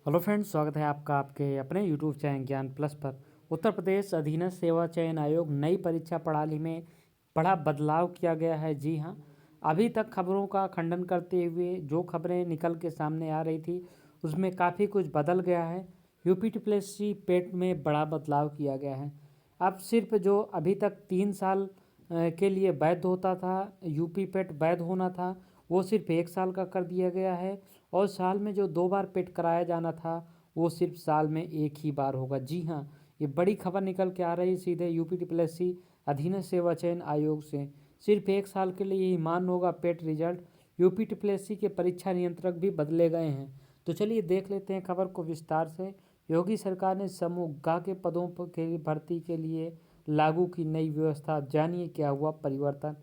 Hello friends, स्वागत है आपका आपके अपने यूट्यूब चैनल ज्ञान प्लस पर। उत्तर प्रदेश अधीनस्थ सेवा चयन आयोग नई परीक्षा प्रणाली में बड़ा बदलाव किया गया है। जी हाँ, अभी तक खबरों का खंडन करते हुए जो खबरें निकल के सामने आ रही थी उसमें काफ़ी कुछ बदल गया है। यूपी टीपीएससी पेट में बड़ा बदलाव किया गया है। अब सिर्फ जो अभी तक 3 साल के लिए वैध होता था, यूपी पेट वैध होना था, वो सिर्फ 1 साल का कर दिया गया है। और साल में जो 2 बार पेट कराया जाना था वो सिर्फ साल में एक ही बार होगा। जी हाँ, ये बड़ी खबर निकल के आ रही है सीधे यूपी टीपीएससी अधीनस्थ सेवा चयन आयोग से। सिर्फ 1 साल के लिए ही मान होगा पेट रिजल्ट। यूपी टीपीएससी के परीक्षा नियंत्रक भी बदले गए हैं। तो चलिए देख लेते हैं खबर को विस्तार से। योगी सरकार ने समूह ग के पदों के भर्ती के लिए लागू की नई व्यवस्था। जानिए क्या हुआ परिवर्तन।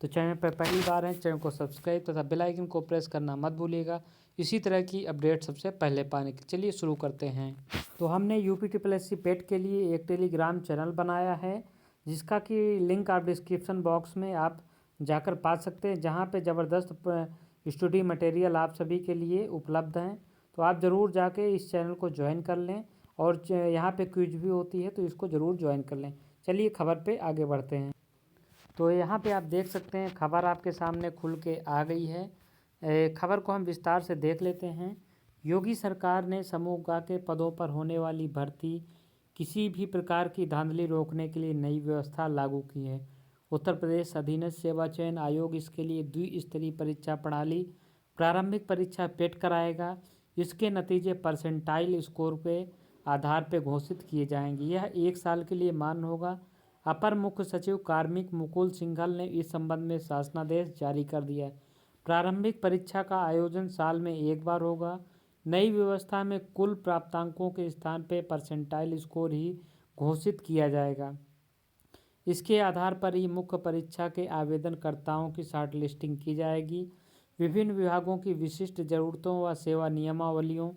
तो चैनल पर पहली बार है, चैनल को सब्सक्राइब तथा बेल आइकन को प्रेस करना मत भूलिएगा इसी तरह की अपडेट सबसे पहले पाने के। चलिए शुरू करते हैं। तो हमने यूपी टीपीएससी पेट के लिए एक टेलीग्राम चैनल बनाया है जिसका कि लिंक आप डिस्क्रिप्शन बॉक्स में आप जाकर पा सकते हैं, जहां पे ज़बरदस्त स्टडी मटेरियल आप सभी के लिए उपलब्ध हैं। तो आप ज़रूर जाके इस चैनल को ज्वाइन कर लें और यहाँ पे क्विज भी होती है तो इसको ज़रूर ज्वाइन कर लें। चलिए खबर पे आगे बढ़ते हैं। तो यहाँ पे आप देख सकते हैं खबर आपके सामने खुल के आ गई है। खबर को हम विस्तार से देख लेते हैं। योगी सरकार ने समूह ग के पदों पर होने वाली भर्ती किसी भी प्रकार की धांधली रोकने के लिए नई व्यवस्था लागू की है। उत्तर प्रदेश अधीनस्थ सेवा चयन आयोग इसके लिए द्विस्तरीय परीक्षा प्रणाली प्रारंभिक परीक्षा पेट कराएगा। इसके नतीजे परसेंटाइल स्कोर के आधार पर घोषित किए जाएंगे। यह 1 साल के लिए मान्य होगा। अपर मुख्य सचिव कार्मिक मुकुल सिंघल ने इस संबंध में शासनादेश जारी कर दिया है। प्रारंभिक परीक्षा का आयोजन साल में एक बार होगा। नई व्यवस्था में कुल प्राप्तांकों के स्थान पर परसेंटाइल स्कोर ही घोषित किया जाएगा। इसके आधार पर ही मुख्य परीक्षा के आवेदनकर्ताओं की शॉर्ट लिस्टिंग की जाएगी। विभिन्न विभागों की विशिष्ट जरूरतों व सेवा नियमावलियों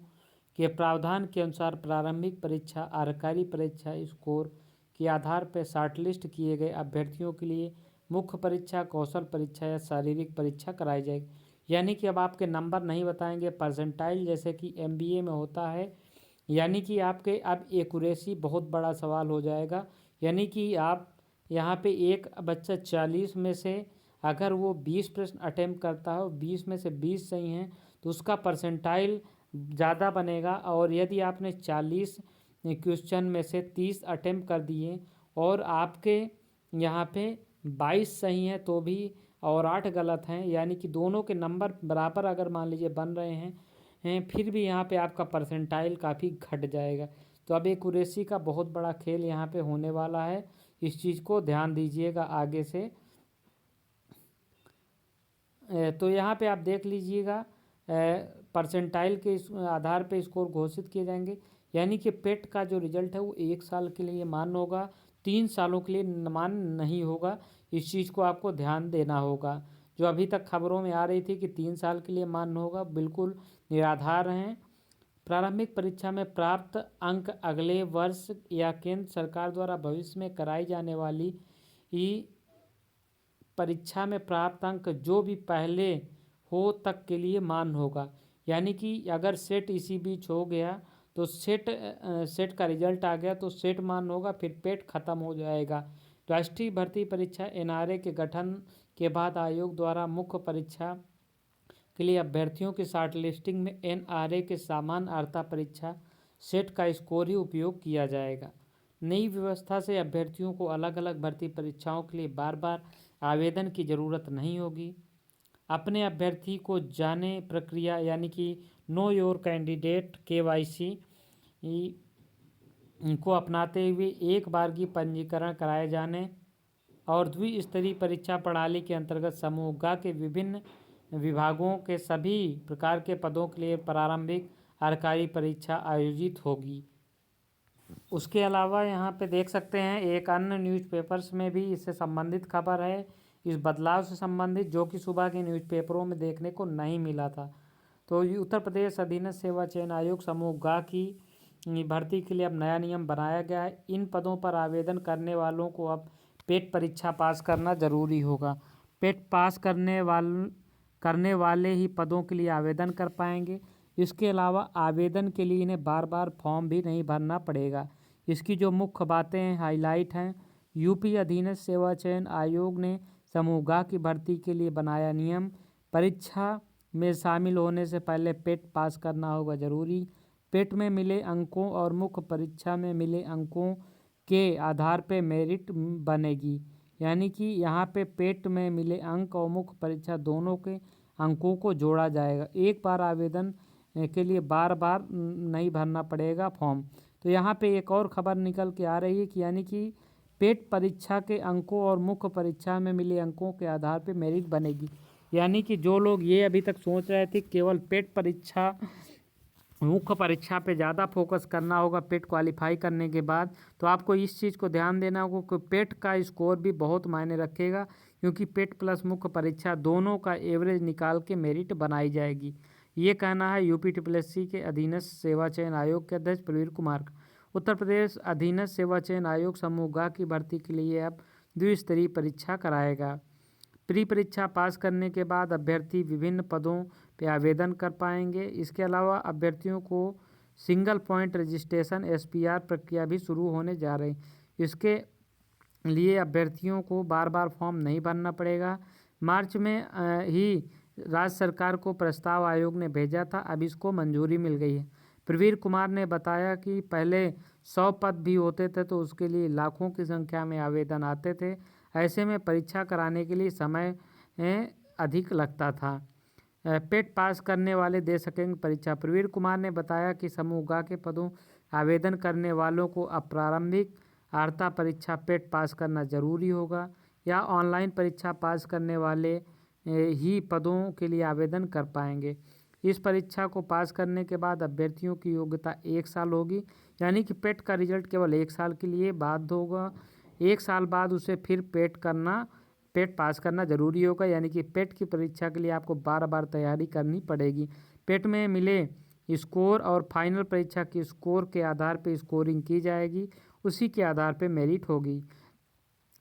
के प्रावधान के अनुसार प्रारंभिक परीक्षा आरकारी परीक्षा स्कोर के आधार पर शॉर्टलिस्ट किए गए अभ्यर्थियों के लिए मुख्य परीक्षा, कौशल परीक्षा या शारीरिक परीक्षा कराई जाएगी। यानी कि अब आपके नंबर नहीं बताएंगे परसेंटाइल जैसे कि एमबीए में होता है। यानी कि आपके अब एक्यूरेसी बहुत बड़ा सवाल हो जाएगा। यानी कि आप यहाँ पे एक बच्चा 40 में से अगर वो 20 प्रश्न अटेम्प्ट करता हो, 20 में से 20 सही हैं तो उसका परसेंटाइल ज़्यादा बनेगा। और यदि आपने 40 क्वेश्चन में से 30 अटेम्प्ट कर दिए और आपके यहाँ पे 22 सही हैं तो भी और 8 गलत हैं, यानी कि दोनों के नंबर बराबर अगर मान लीजिए बन रहे हैं फिर भी यहाँ पे आपका परसेंटाइल काफ़ी घट जाएगा। तो अब एक्यूरेसी का बहुत बड़ा खेल यहाँ पे होने वाला है। इस चीज़ को ध्यान दीजिएगा आगे से। तो यहाँ पे आप देख लीजिएगा परसेंटाइल के आधार पे स्कोर घोषित किए जाएंगे। यानी कि पेट का जो रिजल्ट है वो 1 साल के लिए मान्य होगा, 3 सालों के लिए मान्य नहीं होगा। इस चीज़ को आपको ध्यान देना होगा। जो अभी तक खबरों में आ रही थी कि 3 साल के लिए मान्य होगा, बिल्कुल निराधार हैं। प्रारंभिक परीक्षा में प्राप्त अंक अगले वर्ष या केंद्र सरकार द्वारा भविष्य में कराई जाने वाली परीक्षा में प्राप्त अंक जो भी पहले हो तक के लिए मान्य होगा। यानी कि अगर सेट इसी बीच हो गया तो सेट का रिजल्ट आ गया तो सेट मान्य होगा, फिर पेट खत्म हो जाएगा। राष्ट्रीय भर्ती परीक्षा एनआरए के गठन के बाद आयोग द्वारा मुख्य परीक्षा के लिए अभ्यर्थियों की शॉर्ट लिस्टिंग में एनआरए के सामान्य अर्हता परीक्षा सेट का स्कोर ही उपयोग किया जाएगा। नई व्यवस्था से अभ्यर्थियों को अलग अलग भर्ती परीक्षाओं के लिए बार बार आवेदन की ज़रूरत नहीं होगी। अपने अभ्यर्थी को जाने प्रक्रिया यानी कि नो योर कैंडिडेट केवाईसी को अपनाते हुए एक बार की पंजीकरण कराए जाने और द्विस्तरीय परीक्षा प्रणाली के अंतर्गत समूह ग के विभिन्न विभागों के सभी प्रकार के पदों के लिए प्रारंभिक आरकारी परीक्षा आयोजित होगी। उसके अलावा यहाँ पे देख सकते हैं एक अन्य न्यूज़पेपर्स में भी इससे संबंधित खबर है, इस बदलाव से संबंधित, जो कि सुबह के न्यूज़पेपरों में देखने को नहीं मिला था। तो ये उत्तर प्रदेश अधीनस्थ सेवा चयन आयोग समूह ग की भर्ती के लिए अब नया नियम बनाया गया है। इन पदों पर आवेदन करने वालों को अब पेट परीक्षा पास करना ज़रूरी होगा। पेट पास करने वाले ही पदों के लिए आवेदन कर पाएंगे। इसके अलावा आवेदन के लिए इन्हें बार बार फॉर्म भी नहीं भरना पड़ेगा। इसकी जो मुख्य बातें हैं, हाईलाइट हैं, यूपी अधीनस्थ सेवा चयन आयोग ने समूह ग की भर्ती के लिए बनाया नियम। परीक्षा में शामिल होने से पहले पेट पास करना होगा जरूरी। पेट में मिले अंकों और मुख्य परीक्षा में मिले अंकों के आधार पर मेरिट बनेगी। यानी कि यहाँ पे पेट में मिले अंक और मुख्य परीक्षा दोनों के अंकों को जोड़ा जाएगा। एक बार आवेदन के लिए बार बार नहीं भरना पड़ेगा फॉर्म। तो यहाँ पे एक और खबर निकल के आ रही है कि यानी कि पेट परीक्षा के अंकों और मुख्य परीक्षा में मिले अंकों के आधार पर मेरिट बनेगी। यानी कि जो लोग ये अभी तक सोच रहे थे केवल पेट परीक्षा मुख्य परीक्षा पे ज़्यादा फोकस करना होगा पेट क्वालिफाई करने के बाद, तो आपको इस चीज़ को ध्यान देना होगा कि पेट का स्कोर भी बहुत मायने रखेगा, क्योंकि पेट प्लस मुख्य परीक्षा दोनों का एवरेज निकाल के मेरिट बनाई जाएगी। ये कहना है यूपीपीएससी के अधीनस्थ सेवा चयन आयोग के अध्यक्ष प्रवीर कुमार का। उत्तर प्रदेश अधीनस्थ सेवा चयन आयोग समूह ग की भर्ती के लिए अब द्विस्तरीय परीक्षा कराएगा। प्री परीक्षा पास करने के बाद अभ्यर्थी विभिन्न पदों पे आवेदन कर पाएंगे। इसके अलावा अभ्यर्थियों को सिंगल पॉइंट रजिस्ट्रेशन SPR प्रक्रिया भी शुरू होने जा रही। इसके लिए अभ्यर्थियों को बार बार फॉर्म नहीं भरना पड़ेगा। मार्च में ही राज्य सरकार को प्रस्ताव आयोग ने भेजा था, अब इसको मंजूरी मिल गई है। प्रवीर कुमार ने बताया कि पहले 100 पद भी होते थे तो उसके लिए लाखों की संख्या में आवेदन आते थे। ऐसे में परीक्षा कराने के लिए समय अधिक लगता था। पेट पास करने वाले दे सकेंगे परीक्षा। प्रवीर कुमार ने बताया कि समूह ग के पदों आवेदन करने वालों को अब प्रारंभिक अर्हता परीक्षा पेट पास करना जरूरी होगा, या ऑनलाइन परीक्षा पास करने वाले ही पदों के लिए आवेदन कर पाएंगे। इस परीक्षा को पास करने के बाद अभ्यर्थियों की योग्यता 1 साल होगी। यानी कि पेट का रिजल्ट केवल 1 साल के लिए बाध्य होगा। 1 साल बाद उसे फिर पेट पास करना जरूरी होगा। यानी कि पेट की परीक्षा के लिए आपको बार बार तैयारी करनी पड़ेगी। पेट में मिले स्कोर और फाइनल परीक्षा के स्कोर के आधार पर स्कोरिंग की जाएगी, उसी के आधार पर मेरिट होगी।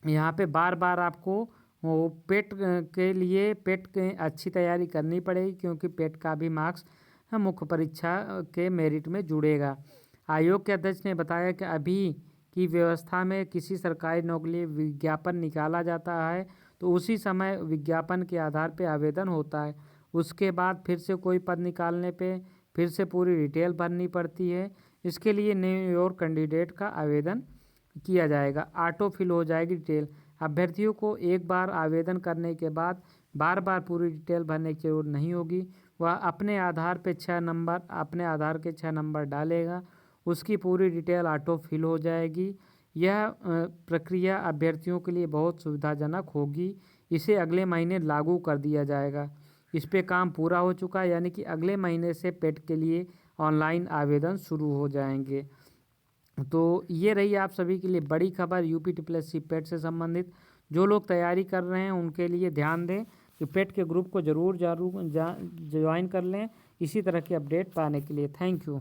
यहाँ पे बार बार आपको पेट के लिए पेट के अच्छी तैयारी करनी पड़ेगी, क्योंकि पेट का भी मार्क्स मुख्य परीक्षा के मेरिट में जुड़ेगा। आयोग के अध्यक्ष ने बताया कि अभी की व्यवस्था में किसी सरकारी नौकरी के लिए विज्ञापन निकाला जाता है तो उसी समय विज्ञापन के आधार पर आवेदन होता है। उसके बाद फिर से कोई पद निकालने पे फिर से पूरी डिटेल भरनी पड़ती है। इसके लिए न्यू योर कैंडिडेट का आवेदन किया जाएगा, ऑटो फिल हो जाएगी डिटेल। अभ्यर्थियों को एक बार आवेदन करने के बाद बार बार पूरी डिटेल भरने की जरूरत नहीं होगी। वह अपने आधार के 6 नंबर डालेगा, उसकी पूरी डिटेल ऑटो फिल हो जाएगी। यह प्रक्रिया अभ्यर्थियों के लिए बहुत सुविधाजनक होगी। इसे अगले महीने लागू कर दिया जाएगा। इस पे काम पूरा हो चुका है, यानी कि अगले महीने से पेट के लिए ऑनलाइन आवेदन शुरू हो जाएंगे। तो ये रही आप सभी के लिए बड़ी खबर यूपीपीएससी पेट से संबंधित। जो लोग तैयारी कर रहे हैं उनके लिए ध्यान दें कि पेट के ग्रुप को ज़रूर ज्वाइन कर लें इसी तरह की अपडेट पाने के लिए। Thank you.